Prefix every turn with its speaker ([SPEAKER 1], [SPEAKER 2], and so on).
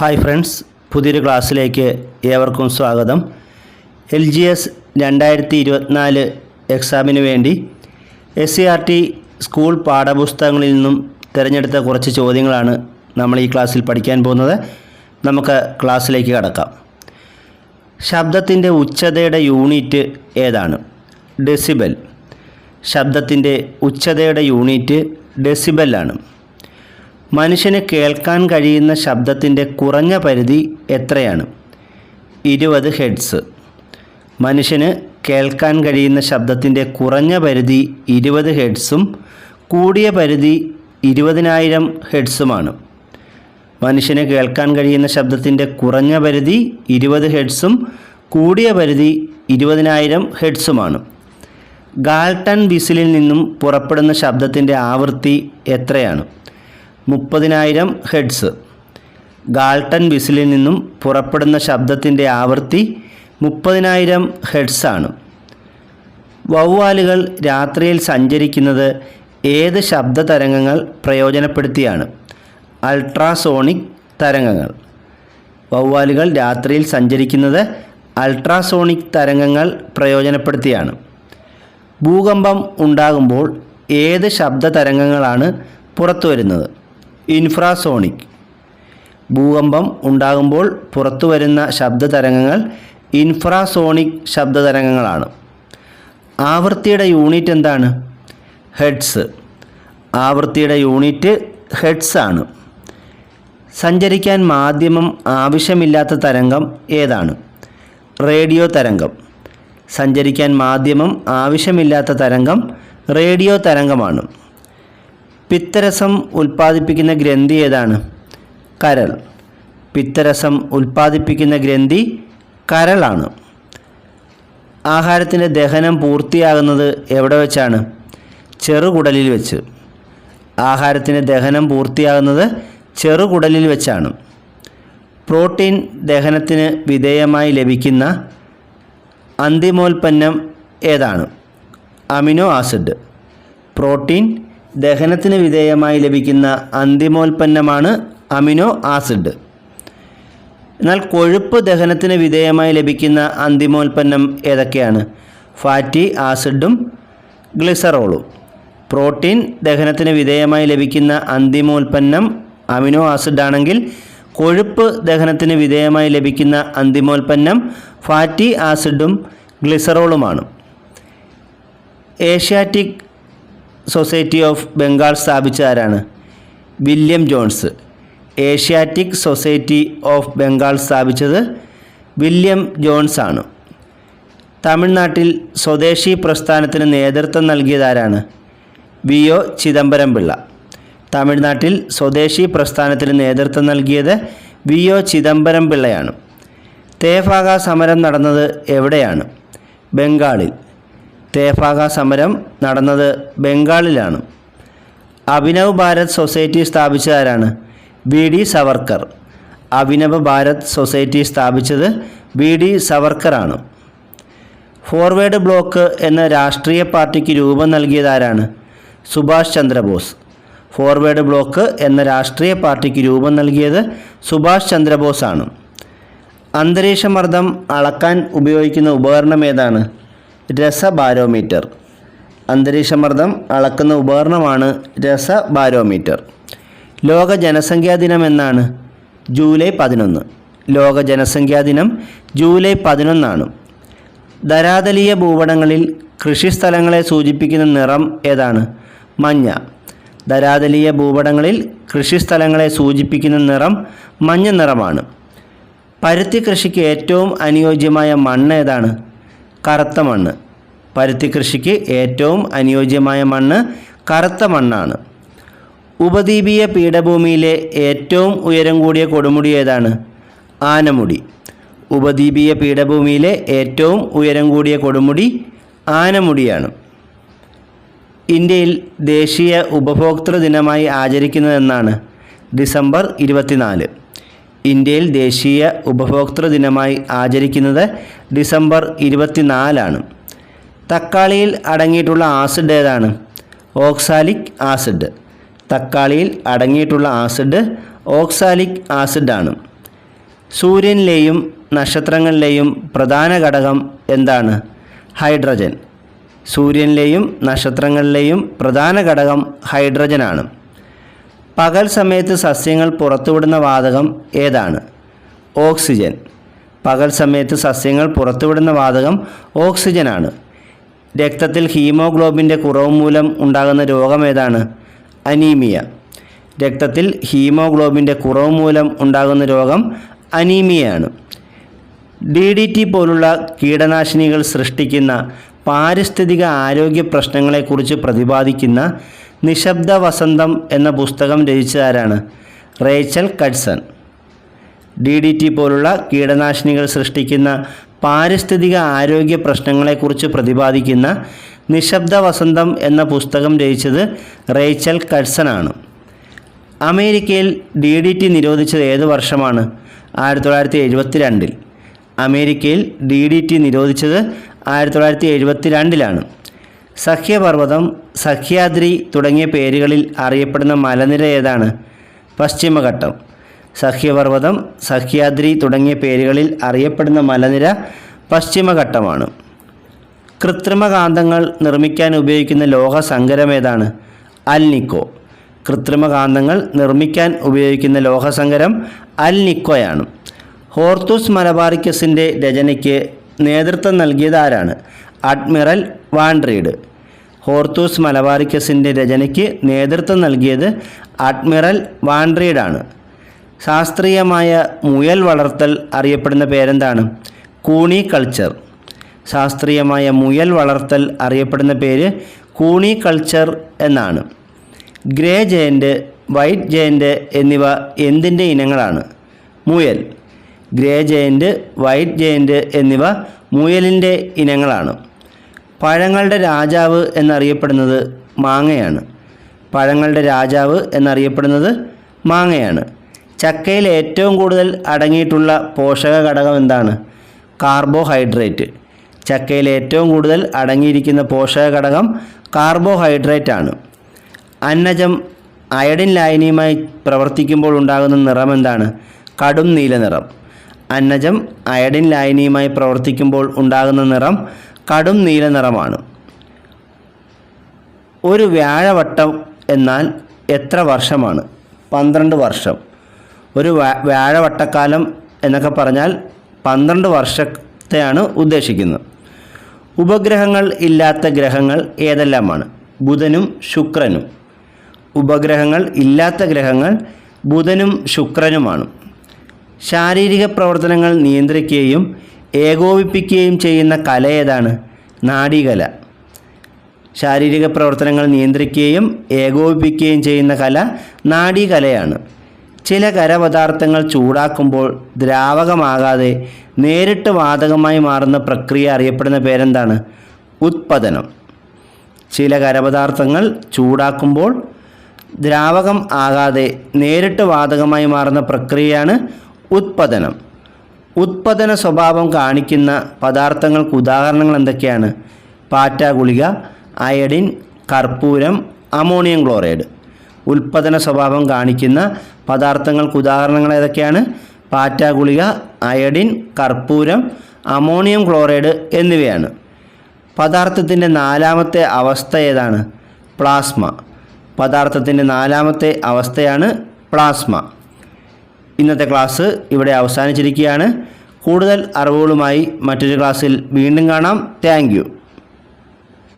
[SPEAKER 1] Hi friends, പുതിയൊരു ക്ലാസ്സിലേക്ക് ഏവർക്കും സ്വാഗതം. LGS 2024 എക്സാമിന് വേണ്ടി SCERT സ്കൂൾ പാഠപുസ്തകങ്ങളിൽ നിന്നും തിരഞ്ഞെടുത്ത കുറച്ച് ചോദ്യങ്ങളാണ് നമ്മൾ ഈ ക്ലാസ്സിൽ പഠിക്കാൻ പോകുന്നത്. നമുക്ക് ക്ലാസ്സിലേക്ക് കടക്കാം. ശബ്ദത്തിൻ്റെ ഉച്ചതയുടെ യൂണിറ്റ് ഏതാണ്? ഡെസിബൽ. ശബ്ദത്തിൻ്റെ ഉച്ചതയുടെ യൂണിറ്റ് ഡെസിബലാണ്. മനുഷ്യന് കേൾക്കാൻ കഴിയുന്ന ശബ്ദത്തിൻ്റെ കുറഞ്ഞ പരിധി എത്രയാണ്? 20 ഹെർട്സ്. മനുഷ്യന് കേൾക്കാൻ കഴിയുന്ന ശബ്ദത്തിൻ്റെ കുറഞ്ഞ പരിധി 20 ഹെർട്സും കൂടിയ പരിധി 20,000 ഹെർട്സുമാണ്. മനുഷ്യന് കേൾക്കാൻ കഴിയുന്ന ശബ്ദത്തിൻ്റെ കുറഞ്ഞ പരിധി 20 ഹെർട്സും കൂടിയ പരിധി 20,000 ഹെർട്സുമാണ്. ഗാൾട്ടൺ വിസിലിൽ നിന്നും പുറപ്പെടുന്ന ശബ്ദത്തിൻ്റെ ആവൃത്തി എത്രയാണ്? 30,000 ഹെർട്സ്. ഗാൾട്ടൺ വിസിലിൽ നിന്നും പുറപ്പെടുന്ന ശബ്ദത്തിൻ്റെ ആവൃത്തി 30,000 ഹെർട്സാണ്. വവ്വാലുകൾ രാത്രിയിൽ സഞ്ചരിക്കുന്നത് ഏത് ശബ്ദ തരംഗങ്ങൾ പ്രയോജനപ്പെടുത്തിയാണ്? അൾട്രാസോണിക് തരംഗങ്ങൾ. വവ്വാലുകൾ രാത്രിയിൽ സഞ്ചരിക്കുന്നത് അൾട്രാസോണിക് തരംഗങ്ങൾ പ്രയോജനപ്പെടുത്തിയാണ്. ഭൂകമ്പം ഉണ്ടാകുമ്പോൾ ഏത് ശബ്ദ തരംഗങ്ങളാണ് പുറത്തു വരുന്നത്? ഇൻഫ്രാസോണിക്. ഭൂകമ്പം ഉണ്ടാകുമ്പോൾ പുറത്തു വരുന്ന ശബ്ദ തരംഗങ്ങൾ ഇൻഫ്രാസോണിക് ശബ്ദ തരംഗങ്ങളാണ്. ആവൃത്തിയുടെ യൂണിറ്റ് എന്താണ്? ഹെർട്സ്. ആവൃത്തിയുടെ യൂണിറ്റ് ഹെർട്സ് ആണ്. സഞ്ചരിക്കാൻ മാധ്യമം ആവശ്യമില്ലാത്ത തരംഗം ഏതാണ്? റേഡിയോ തരംഗം. സഞ്ചരിക്കാൻ മാധ്യമം ആവശ്യമില്ലാത്ത തരംഗം റേഡിയോ തരംഗമാണ്. പിത്തരസം ഉൽപ്പാദിപ്പിക്കുന്ന ഗ്രന്ഥി ഏതാണ്? കരൾ. പിത്തരസം ഉൽപ്പാദിപ്പിക്കുന്ന ഗ്രന്ഥി കരളാണ്. ആഹാരത്തിൻ്റെ ദഹനം പൂർത്തിയാകുന്നത് എവിടെ വെച്ചാണ്? ചെറുകുടലിൽ വെച്ച്. ആഹാരത്തിൻ്റെ ദഹനം പൂർത്തിയാകുന്നത് ചെറുകുടലിൽ വെച്ചാണ്. പ്രോട്ടീൻ ദഹനത്തിന് വിധേയമായി ലഭിക്കുന്ന അന്തിമോൽപ്പന്നം ഏതാണ്? Amino acid. പ്രോട്ടീൻ ദഹനത്തിന് വിധേയമായി ലഭിക്കുന്ന അന്തിമോൽപ്പന്നമാണ് അമിനോ ആസിഡ്. എന്നാൽ കൊഴുപ്പ് ദഹനത്തിന് വിധേയമായി ലഭിക്കുന്ന അന്തിമോൽപ്പന്നം ഏതൊക്കെയാണ്? ഫാറ്റി ആസിഡും ഗ്ലിസറോളും. പ്രോട്ടീൻ ദഹനത്തിന് വിധേയമായി ലഭിക്കുന്ന അന്തിമോൽപ്പന്നം അമിനോ ആസിഡാണെങ്കിൽ കൊഴുപ്പ് ദഹനത്തിന് വിധേയമായി ലഭിക്കുന്ന അന്തിമോൽപ്പന്നം ഫാറ്റി ആസിഡും ഗ്ലിസറോളുമാണ്. ഏഷ്യാറ്റിക് സൊസൈറ്റി ഓഫ് ബംഗാൾ സ്ഥാപിച്ച ആരാണ്? William Jones. Asiatic society of Bengal സ്ഥാപിച്ചത് വില്യം ജോൺസ് ആണ്. തമിഴ്നാട്ടിൽ സ്വദേശി പ്രസ്ഥാനത്തിന് നേതൃത്വം നൽകിയതാരാണ്? വി.ഒ. ചിദംബരം പിള്ള. തമിഴ്നാട്ടിൽ സ്വദേശി പ്രസ്ഥാനത്തിന് നേതൃത്വം നൽകിയത് വി.ഒ. ചിദംബരം പിള്ളയാണ്. തേഫാഗ സമരം നടന്നത് എവിടെയാണ്? ബംഗാളിൽ. തേഫാഗ സമരം നടന്നത് ബംഗാളിലാണ്. അഭിനവ് ഭാരത് സൊസൈറ്റി സ്ഥാപിച്ചതാരാണ്? വി.ഡി. സവർക്കർ. അഭിനവ് ഭാരത് സൊസൈറ്റി സ്ഥാപിച്ചത് വി.ഡി. സവർക്കറാണ്. ഫോർവേഡ് ബ്ലോക്ക് എന്ന രാഷ്ട്രീയ പാർട്ടിക്ക് രൂപം നൽകിയതാരാണ്? സുഭാഷ് ചന്ദ്രബോസ്. ഫോർവേഡ് ബ്ലോക്ക് എന്ന രാഷ്ട്രീയ പാർട്ടിക്ക് രൂപം നൽകിയത് സുഭാഷ് ചന്ദ്രബോസാണ്. അന്തരീക്ഷമർദ്ദം അളക്കാൻ ഉപയോഗിക്കുന്ന ഉപകരണം ഏതാണ്? രസബാരോമീറ്റർ. അന്തരീക്ഷമർദ്ദം അളക്കുന്ന ഉപകരണമാണ് രസബാരോമീറ്റർ. ലോക ജനസംഖ്യാ ദിനം എന്നാണ്? ജൂലൈ 11. ലോക ജനസംഖ്യാ ദിനം ജൂലൈ 11 ധരാതലീയ ഭൂപടങ്ങളിൽ കൃഷിസ്ഥലങ്ങളെ സൂചിപ്പിക്കുന്ന നിറം ഏതാണ്? മഞ്ഞ. ധരാതലീയ ഭൂപടങ്ങളിൽ കൃഷിസ്ഥലങ്ങളെ സൂചിപ്പിക്കുന്ന നിറം മഞ്ഞ നിറമാണ്. പരുത്തി കൃഷിക്ക് ഏറ്റവും അനുയോജ്യമായ മണ്ണ് ഏതാണ്? കറുത്ത മണ്ണ്. പരുത്തി കൃഷിക്ക് ഏറ്റവും അനുയോജ്യമായ മണ്ണ് കറുത്ത മണ്ണാണ്. ഉപദ്വീപീയ പീഠഭൂമിയിലെ ഏറ്റവും ഉയരം കൂടിയ കൊടുമുടി ഏതാണ്? ആനമുടി. ഉപദ്വീപീയ പീഠഭൂമിയിലെ ഏറ്റവും ഉയരം കൂടിയ കൊടുമുടി ആനമുടിയാണ്. ഇന്ത്യയിൽ ദേശീയ ഉപഭോക്തൃ ദിനമായി ആചരിക്കുന്നതെന്നാണ്? ഡിസംബർ 24. ഇന്ത്യയിൽ ദേശീയ ഉപഭോക്തൃ ദിനമായി ആചരിക്കുന്നത് ഡിസംബർ 24. തക്കാളിയിൽ അടങ്ങിയിട്ടുള്ള ആസിഡ് ഏതാണ്? Oxalic acid. തക്കാളിയിൽ അടങ്ങിയിട്ടുള്ള ആസിഡ് ഓക്സാലിക് ആസിഡാണ്. സൂര്യനിലെയും നക്ഷത്രങ്ങളിലെയും പ്രധാന ഘടകം എന്താണ്? ഹൈഡ്രജൻ. സൂര്യനിലെയും നക്ഷത്രങ്ങളിലെയും പ്രധാന ഘടകം ഹൈഡ്രജനാണ്. പകൽ സമയത്ത് സസ്യങ്ങൾ പുറത്തുവിടുന്ന വാതകം ഏതാണ്? ഓക്സിജൻ. പകൽ സമയത്ത് സസ്യങ്ങൾ പുറത്തുവിടുന്ന വാതകം ഓക്സിജനാണ്. രക്തത്തിൽ ഹീമോഗ്ലോബിൻ്റെ കുറവ് മൂലം ഉണ്ടാകുന്ന രോഗം ഏതാണ്? അനീമിയ. രക്തത്തിൽ ഹീമോഗ്ലോബിൻ്റെ കുറവ് മൂലം ഉണ്ടാകുന്ന രോഗം അനീമിയയാണ്. DDT പോലുള്ള കീടനാശിനികൾ സൃഷ്ടിക്കുന്ന പാരിസ്ഥിതിക ആരോഗ്യ പ്രശ്നങ്ങളെക്കുറിച്ച് പ്രതിപാദിക്കുന്ന നിശബ്ദ വസന്തം എന്ന പുസ്തകം രചിച്ചതാരാണ്? റേച്ചൽ കഡ്സൺ. DDT പോലുള്ള കീടനാശിനികൾ സൃഷ്ടിക്കുന്ന പാരിസ്ഥിതിക ആരോഗ്യ പ്രശ്നങ്ങളെക്കുറിച്ച് പ്രതിപാദിക്കുന്ന നിശബ്ദ വസന്തം എന്ന പുസ്തകം രചിച്ചത് റേച്ചൽ കഡ്സൺ ആണ്. അമേരിക്കയിൽ DDT നിരോധിച്ചത് ഏത് വർഷമാണ്? 1972. അമേരിക്കയിൽ DDT നിരോധിച്ചത് 1972 സഹ്യപർവ്വതം, സഹ്യാദ്രി തുടങ്ങിയ പേരുകളിൽ അറിയപ്പെടുന്ന മലനിര ഏതാണ്? പശ്ചിമഘട്ടം. സഹ്യപർവ്വതം, സഹ്യാദ്രി തുടങ്ങിയ പേരുകളിൽ അറിയപ്പെടുന്ന മലനിര പശ്ചിമഘട്ടമാണ്. കൃത്രിമകാന്തങ്ങൾ നിർമ്മിക്കാൻ ഉപയോഗിക്കുന്ന ലോഹസങ്കരം ഏതാണ്? അൽനിക്കോ. കൃത്രിമകാന്തങ്ങൾ നിർമ്മിക്കാൻ ഉപയോഗിക്കുന്ന ലോഹസങ്കരം അൽനിക്കോയാണ്. ഹോർത്തൂസ് മലബാറിക്കസിൻ്റെ രചനയ്ക്ക് നേതൃത്വം നൽകിയത് ആരാണ്? Admiral Van Rheede. ഹോർത്തൂസ് മലബാറിക്കസിൻ്റെ രചനയ്ക്ക് നേതൃത്വം നൽകിയത് അഡ്മിറൽ വാൻഡ്രീഡാണ്. ശാസ്ത്രീയമായ മുയൽ വളർത്തൽ അറിയപ്പെടുന്ന പേരെന്താണ്? കൂണി കൾച്ചർ. ശാസ്ത്രീയമായ മുയൽ വളർത്തൽ അറിയപ്പെടുന്ന പേര് കൂണി കൾച്ചർ എന്നാണ്. ഗ്രേ ജയൻ്റ്, വൈറ്റ് ജയൻ്റ് എന്നിവ എന്തിൻ്റെ ഇനങ്ങളാണ്? മുയൽ. ഗ്രേ ജയൻ്റ്, വൈറ്റ് ജയൻ്റ് എന്നിവ മുയലിൻ്റെ ഇനങ്ങളാണ്. പഴങ്ങളുടെ രാജാവ് എന്നറിയപ്പെടുന്നത് മാങ്ങയാണ്. പഴങ്ങളുടെ രാജാവ് എന്നറിയപ്പെടുന്നത് മാങ്ങയാണ്. ചക്കയിൽ ഏറ്റവും കൂടുതൽ അടങ്ങിയിട്ടുള്ള പോഷക ഘടകം എന്താണ്? കാർബോഹൈഡ്രേറ്റ്. ചക്കയിൽ ഏറ്റവും കൂടുതൽ അടങ്ങിയിരിക്കുന്ന പോഷക ഘടകം കാർബോഹൈഡ്രേറ്റ് ആണ്. അന്നജം അയഡിൻ ലായനിയുമായി പ്രവർത്തിക്കുമ്പോൾ ഉണ്ടാകുന്ന നിറം എന്താണ്? കടും നീല നിറം. അന്നജം അയഡിൻ ലായനിയുമായി പ്രവർത്തിക്കുമ്പോൾ ഉണ്ടാകുന്ന നിറം കടും നീല നിറമാണ്. ഒരു വ്യാഴവട്ടം എന്നാൽ എത്ര വർഷമാണ്? 12 വർഷം. ഒരു വ്യാഴവട്ടക്കാലം എന്നൊക്കെ പറഞ്ഞാൽ 12 വർഷത്തെയാണ് ഉദ്ദേശിക്കുന്നത്. ഉപഗ്രഹങ്ങൾ ഇല്ലാത്ത ഗ്രഹങ്ങൾ ഏതെല്ലാമാണ്? ബുധനും ശുക്രനും. ഉപഗ്രഹങ്ങൾ ഇല്ലാത്ത ഗ്രഹങ്ങൾ ബുധനും ശുക്രനുമാണ്. ശാരീരിക പ്രവർത്തനങ്ങൾ നിയന്ത്രിക്കുകയും ഏകോപിപ്പിക്കുകയും ചെയ്യുന്ന കല ഏതാണ്? നാഡീകല. ശാരീരിക പ്രവർത്തനങ്ങൾ നിയന്ത്രിക്കുകയും ഏകോപിപ്പിക്കുകയും ചെയ്യുന്ന കല നാഡീകലയാണ്. ചില ഖരപദാർത്ഥങ്ങൾ ചൂടാക്കുമ്പോൾ ദ്രാവകമാകാതെ നേരിട്ട് വാതകമായി മാറുന്ന പ്രക്രിയ അറിയപ്പെടുന്ന പേരെന്താണ്? ഉത്പതനം. ചില ഖരപദാർത്ഥങ്ങൾ ചൂടാക്കുമ്പോൾ ദ്രാവകം ആകാതെ നേരിട്ട് വാതകമായി മാറുന്ന പ്രക്രിയയാണ് ഉത്പതനം. ഉത്പതന സ്വഭാവം കാണിക്കുന്ന പദാർത്ഥങ്ങൾക്ക് ഉദാഹരണങ്ങൾ എന്തൊക്കെയാണ്? പാറ്റ ഗുളിക, അയഡിൻ, കർപ്പൂരം, അമോണിയം ക്ലോറൈഡ്. ഉത്പതന സ്വഭാവം കാണിക്കുന്ന പദാർത്ഥങ്ങൾക്ക് ഉദാഹരണങ്ങൾ ഏതൊക്കെയാണ്? പാറ്റ ഗുളിക, അയഡിൻ, കർപ്പൂരം, അമോണിയം ക്ലോറൈഡ് എന്നിവയാണ്. പദാർത്ഥത്തിൻ്റെ 4ാമത്തെ അവസ്ഥ ഏതാണ്? പ്ലാസ്മ. പദാർത്ഥത്തിൻ്റെ 4ാമത്തെ അവസ്ഥയാണ് പ്ലാസ്മ. ഇന്നത്തെ ക്ലാസ് ഇവിടെ അവസാനിച്ചിരിക്കുകയാണ്. കൂടുതൽ അറിവുകളുമായി മറ്റൊരു ക്ലാസ്സിൽ വീണ്ടും കാണാം. Thank you.